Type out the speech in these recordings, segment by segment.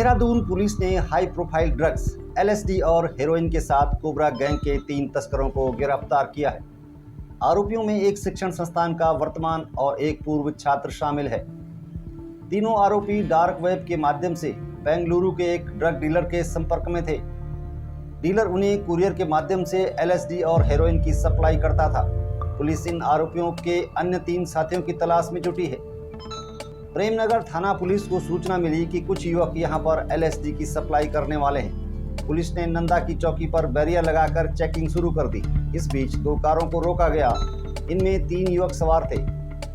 Dehradun police ने high profile drugs LSD और heroin के साथ कोबरा गैंग के 3 तस्करों को गिरफ्तार किया है। आरोपियों में एक शिक्षण संस्थान का वर्तमान और एक पूर्व छात्र शामिल है। तीनों आरोपी डार्क वेब के माध्यम से बेंगलुरु के एक ड्रग डीलर के संपर्क में थे। डीलर उन्हें कुरियर के माध्यम से एलएसडी और हेरोइन की सप्लाई करता था। पुलिस इन आरोपियों के अन्य 3 साथियों की तलाश में जुटी है। प्रेमनगर थाना पुलिस को सूचना मिली कि कुछ युवक यहां पर एलएसडी की सप्लाई करने वाले हैं। पुलिस ने नंदा की चौकी पर बैरियर लगाकर चेकिंग शुरू कर दी। इस बीच 2 कारों को रोका गया। इनमें 3 युवक सवार थे।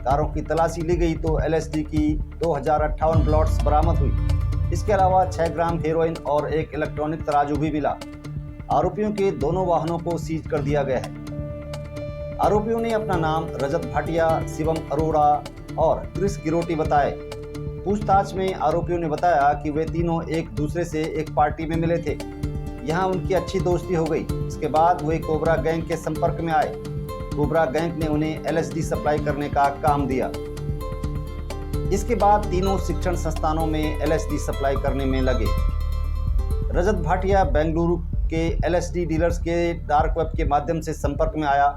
कारों की तलाशी ली गई तो एलएसडी की 2058 ब्लॉट्स बरामद हुई। इसके अलावा 6 ग्राम हेरोइन और एक इलेक्ट्रॉनिक तराजू भी मिला। आरोपियों के दोनों वाहनों को सीज कर दिया गया है। आरोपियों ने अपना नाम रजत भाटिया, शिवम अरोड़ा और क्रिस गिरोटी बताए। पूछताछ में आरोपियों ने बताया कि वे तीनों एक दूसरे से एक पार्टी में मिले थे। यहां उनकी अच्छी दोस्ती हो गई। इसके बाद वे कोबरा गैंग के संपर्क में आए। कोबरा गैंग ने उन्हें एलएसडी सप्लाई करने का काम दिया। इसके बाद तीनों शिक्षण संस्थानों में एलएसडी सप्लाई करने में लगे। रजत भाटिया बेंगलुरु के एलएसडी डीलर्स के डार्क वेब के माध्यम से संपर्क में आया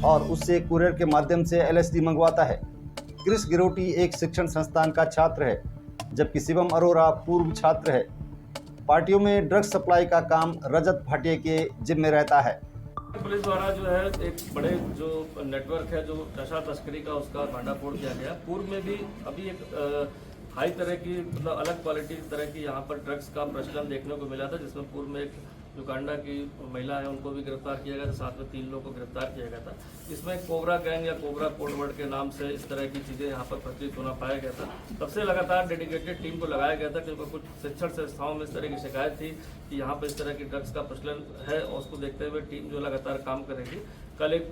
और उससे कुरियर के माध्यम से एलएसडी मंगवाता है। क्रिस गिरोटी एक शिक्षण संस्थान का छात्र है, जबकि शिवम अरोड़ा पूर्व छात्र है। पार्टियों में ड्रग्स सप्लाई का काम रजत भाटिया के जिम्मे रहता है। पुलिस द्वारा जो है एक बड़े जो नेटवर्क है जो नशा तस्करी का, उसका भांडाफोड़ किया गया। पूर्व में भी अभी एक हाई तरह की मतलब अलग क्वालिटी तरह की यहाँ पर ड्रग्स का प्रचलन देखने को मिला था, जिसमें पूर्व में एक युगांडा की महिला है उनको भी गिरफ्तार किया गया था। साथ में 3 लोगों को गिरफ्तार किया गया था। इसमें कोबरा गैंग या कोबरा कोडवर्ड के नाम से इस तरह की चीज़ें यहाँ पर प्रचलित होना पाया गया था। तब से लगातार डेडिकेटेड टीम को लगाया गया था, क्योंकि कुछ शिक्षण संस्थाओं में इस तरह की शिकायत थी कि यहाँ पर इस तरह की ड्रग्स का प्रचलन है, और उसको देखते हुए टीम जो लगातार काम करेगी। कल एक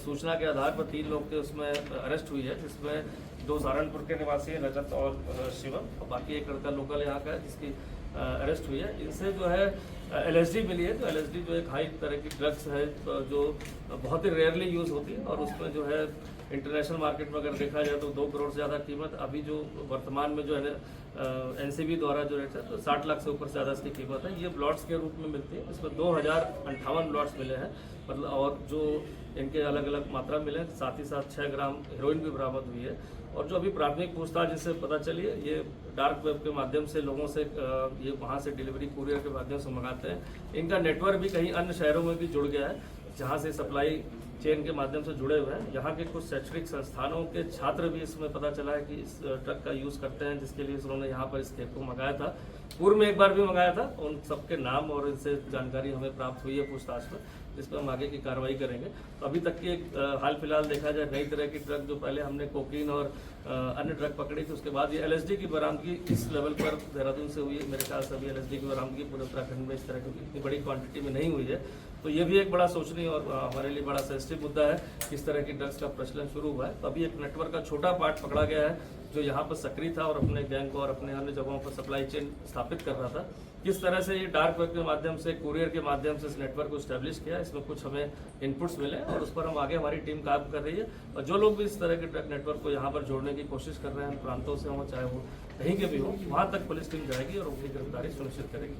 सूचना के आधार पर 3 लोग के उसमें अरेस्ट हुई है, जिसमें 2 सहारनपुर के निवासी हैं, रजत और शिवम, और बाकी एक लड़का लोकल यहाँ का है जिसकी अरेस्ट हुई है। इनसे जो है एलएसडी मिली है। तो एलएसडी जो एक हाई तरह की ड्रग्स है जो बहुत ही रेयरली यूज़ होती है, और उसमें जो है इंटरनेशनल मार्केट में अगर देखा जाए तो 2 करोड़ से ज़्यादा कीमत अभी जो वर्तमान में जो है एनसीबी द्वारा जो रेट है तो 60 लाख से ऊपर से ज़्यादा इसकी कीमत है। ये ब्लॉट्स के रूप में मिलती है। इसमें 2058 ब्लॉट्स मिले हैं, मतलब, और जो इनके अलग अलग मात्रा मिले हैं। साथ ही साथ 6 ग्राम हेरोइन भी बरामद हुई है। और जो अभी प्राथमिक पूछताछ जिससे पता चली है, ये डार्क वेब के माध्यम से लोगों से ये वहाँ से डिलीवरी कुरियर के माध्यम से मंगाते हैं। इनका नेटवर्क भी कहीं अन्य शहरों में भी जुड़ गया है, जहाँ से सप्लाई चेन के माध्यम से जुड़े हुए हैं। यहाँ के कुछ शैक्षणिक संस्थानों के छात्र भी इसमें पता चला है कि इस ड्रग का यूज़ करते हैं, जिसके लिए उन्होंने यहाँ पर इस खेप को मंगाया था। पूर्व में एक बार भी मंगाया था। उन सबके नाम और इनसे जानकारी हमें प्राप्त हुई है पूछताछ में, जिस पर हम आगे की कार्रवाई करेंगे। तो अभी तक की एक हाल फिलहाल देखा जाए नई तरह की ड्रग, जो पहले हमने कोकीन और अन्य ड्रग पकड़ी थी, उसके बाद ये एलएसडी की बरामदगी इस लेवल पर देहरादून से हुई है। मेरे ख्याल से अभी एलएसडी की बरामदगी पूरे उत्तराखंड में इस तरह की इतनी बड़ी क्वांटिटी में नहीं हुई है। तो ये भी एक बड़ा सोचनीय और हमारे लिए बड़ा सेंसिटिव मुद्दा है, किस तरह की ड्रग्स का प्रचलन शुरू हुआ है। तो अभी एक नेटवर्क का छोटा पार्ट पकड़ा गया है, जो यहाँ पर सक्रिय था और अपने गैंग को और अपने अन्य जगहों पर सप्लाई चेन स्थापित कर रहा था। किस तरह से ये डार्क वेब के माध्यम से, कुरियर के माध्यम से इस नेटवर्क को स्टैब्लिश किया, इसमें कुछ हमें इनपुट्स मिले और उस पर हम आगे हमारी टीम काम कर रही है। और जो लोग भी इस तरह के ड्रग नेटवर्क को यहाँ पर जोड़ने की कोशिश कर रहे हैं, प्रांतों से हों चाहे वो कहीं के भी हो, वहाँ तक पुलिस टीम जाएगी और उनकी गिरफ्तारी सुनिश्चित करेगी।